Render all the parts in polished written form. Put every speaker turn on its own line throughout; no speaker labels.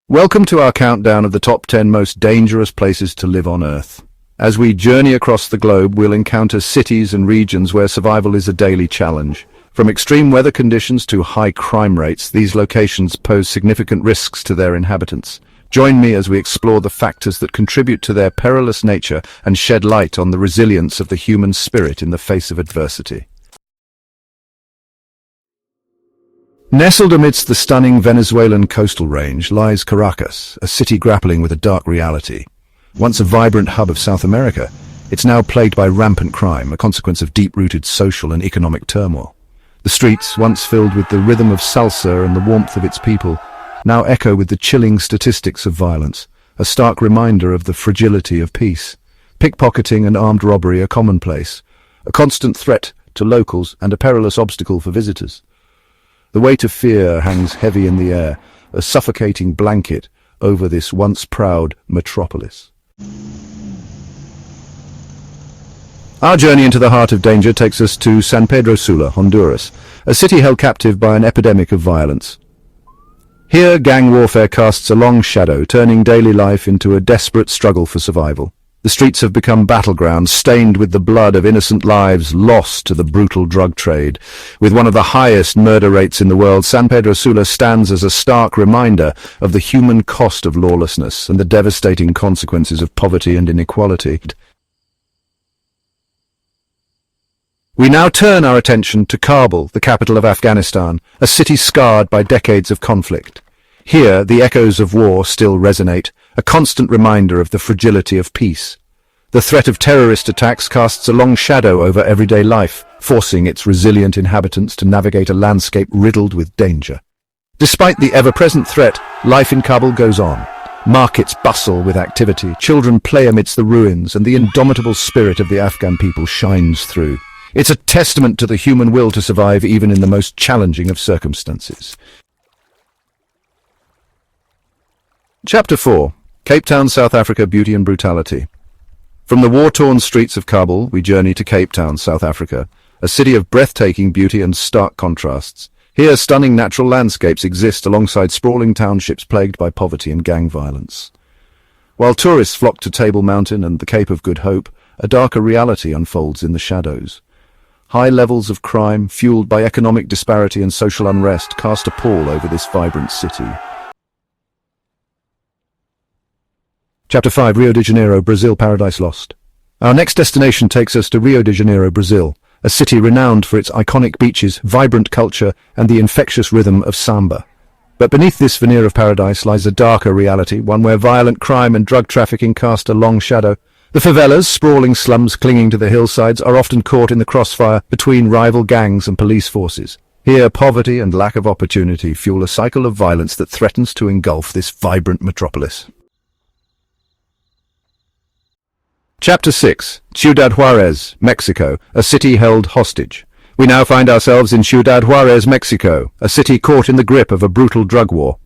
Welcome to our countdown of the top 10 most dangerous places to live on Earth. As we journey across the globe, we'll encounter cities and regions where survival is a daily challenge. From extreme weather conditions to high crime rates, these locations pose significant risks to their inhabitants. Join me as we explore the factors that contribute to their perilous nature and shed light on the resilience of the human spirit in the face of adversity. Nestled amidst the stunning Venezuelan coastal range lies Caracas, a city grappling with a dark reality. Once a vibrant hub of South America, it's now plagued by rampant crime, a consequence of deep-rooted social and economic turmoil. The streets, once filled with the rhythm of salsa and the warmth of its people, now echo with the chilling statistics of violence, a stark reminder of the fragility of peace. Pickpocketing and armed robbery are commonplace, a constant threat to locals and a perilous obstacle for visitors. The weight of fear hangs heavy in the air, a suffocating blanket over this once proud metropolis. Our journey into the heart of danger takes us to San Pedro Sula, Honduras, a city held captive by an epidemic of violence. Here, gang warfare casts a long shadow, turning daily life into a desperate struggle for survival. The streets have become battlegrounds, stained with the blood of innocent lives lost to the brutal drug trade. With one of the highest murder rates in the world, San Pedro Sula stands as a stark reminder of the human cost of lawlessness and the devastating consequences of poverty and inequality. We now turn our attention to Kabul, the capital of Afghanistan, a city scarred by decades of conflict. Here, the echoes of war still resonate, a constant reminder of the fragility of peace. The threat of terrorist attacks casts a long shadow over everyday life, forcing its resilient inhabitants to navigate a landscape riddled with danger. Despite the ever-present threat, life in Kabul goes on. Markets bustle with activity, children play amidst the ruins, and the indomitable spirit of the Afghan people shines through. It's a testament to the human will to survive even in the most challenging of circumstances. Chapter 4. Cape Town, South Africa, Beauty and Brutality. From the war-torn streets of Kabul, we journey to Cape Town, South Africa, a city of breathtaking beauty and stark contrasts. Here, stunning natural landscapes exist alongside sprawling townships plagued by poverty and gang violence. While tourists flock to Table Mountain and the Cape of Good Hope, a darker reality unfolds in the shadows. High levels of crime, fueled by economic disparity and social unrest, cast a pall over this vibrant city. Chapter 5. Rio de Janeiro, Brazil, Paradise Lost. Our next destination takes us to Rio de Janeiro, Brazil, a city renowned for its iconic beaches, vibrant culture, and the infectious rhythm of samba. But beneath this veneer of paradise lies a darker reality, one where violent crime and drug trafficking cast a long shadow. The favelas, sprawling slums clinging to the hillsides, are often caught in the crossfire between rival gangs and police forces. Here, poverty and lack of opportunity fuel a cycle of violence that threatens to engulf this vibrant metropolis. Chapter 6. Ciudad Juarez, Mexico, a city held hostage. We now find ourselves in Ciudad Juarez, Mexico, a city caught in the grip of a brutal drug war.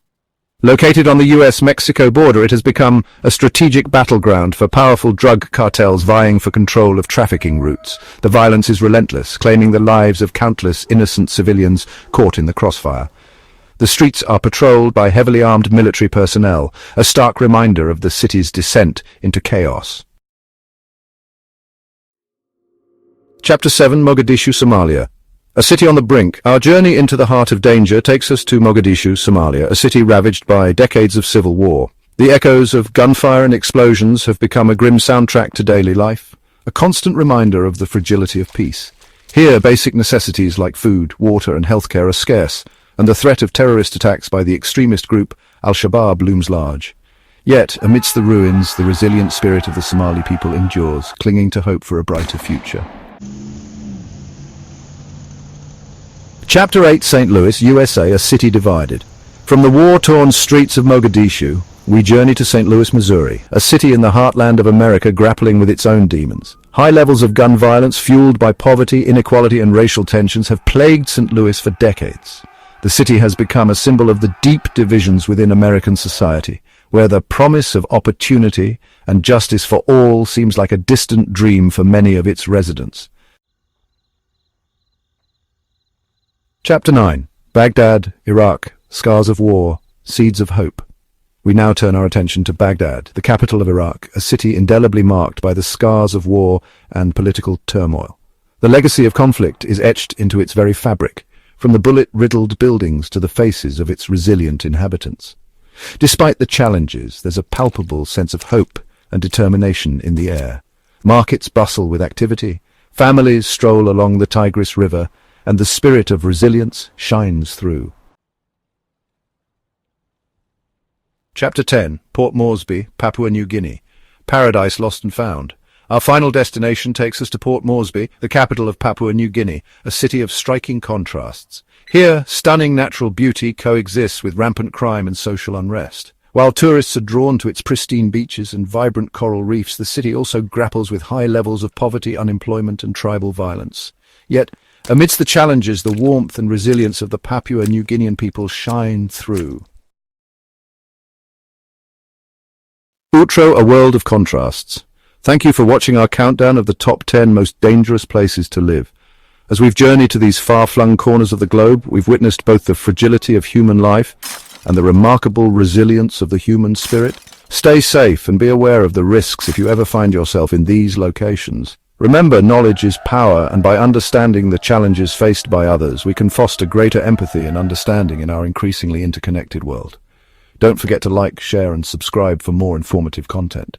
Located on the US-Mexico border, it has become a strategic battleground for powerful drug cartels vying for control of trafficking routes. The violence is relentless, claiming the lives of countless innocent civilians caught in the crossfire. The streets are patrolled by heavily armed military personnel, a stark reminder of the city's descent into chaos. Chapter 7. Mogadishu, Somalia. A city on the brink. Our journey into the heart of danger takes us to Mogadishu, Somalia, a city ravaged by decades of civil war. The echoes of gunfire and explosions have become a grim soundtrack to daily life, a constant reminder of the fragility of peace. Here, basic necessities like food, water, and healthcare are scarce, and the threat of terrorist attacks by the extremist group Al-Shabaab looms large. Yet, amidst the ruins, the resilient spirit of the Somali people endures, clinging to hope for a brighter future. Chapter 8. St. Louis, USA, a city divided. From the war-torn streets of Mogadishu, we journey to St. Louis, Missouri, a city in the heartland of America grappling with its own demons. High levels of gun violence, fueled by poverty, inequality, and racial tensions, have plagued St. Louis for decades. The city has become a symbol of the deep divisions within American society, where the promise of opportunity and justice for all seems like a distant dream for many of its residents. Chapter 9. Baghdad, Iraq, Scars of War, Seeds of Hope. We now turn our attention to Baghdad, the capital of Iraq, a city indelibly marked by the scars of war and political turmoil. The legacy of conflict is etched into its very fabric, from the bullet-riddled buildings to the faces of its resilient inhabitants. Despite the challenges, there's a palpable sense of hope and determination in the air. Markets bustle with activity, families stroll along the Tigris River, and the spirit of resilience shines through. Chapter 10, Port Moresby, Papua New Guinea. Paradise lost and found. Our final destination takes us to Port Moresby, the capital of Papua New Guinea, a city of striking contrasts. Here, stunning natural beauty coexists with rampant crime and social unrest. While tourists are drawn to its pristine beaches and vibrant coral reefs, the city also grapples with high levels of poverty, unemployment, and tribal violence. Yet, amidst the challenges, the warmth and resilience of the Papua New Guinean people shine through. Outro, a world of contrasts. Thank you for watching our countdown of the top 10 most dangerous places to live. As we've journeyed to these far-flung corners of the globe, we've witnessed both the fragility of human life and the remarkable resilience of the human spirit. Stay safe and be aware of the risks if you ever find yourself in these locations. Remember, knowledge is power, and by understanding the challenges faced by others, we can foster greater empathy and understanding in our increasingly interconnected world. Don't forget to like, share, and subscribe for more informative content.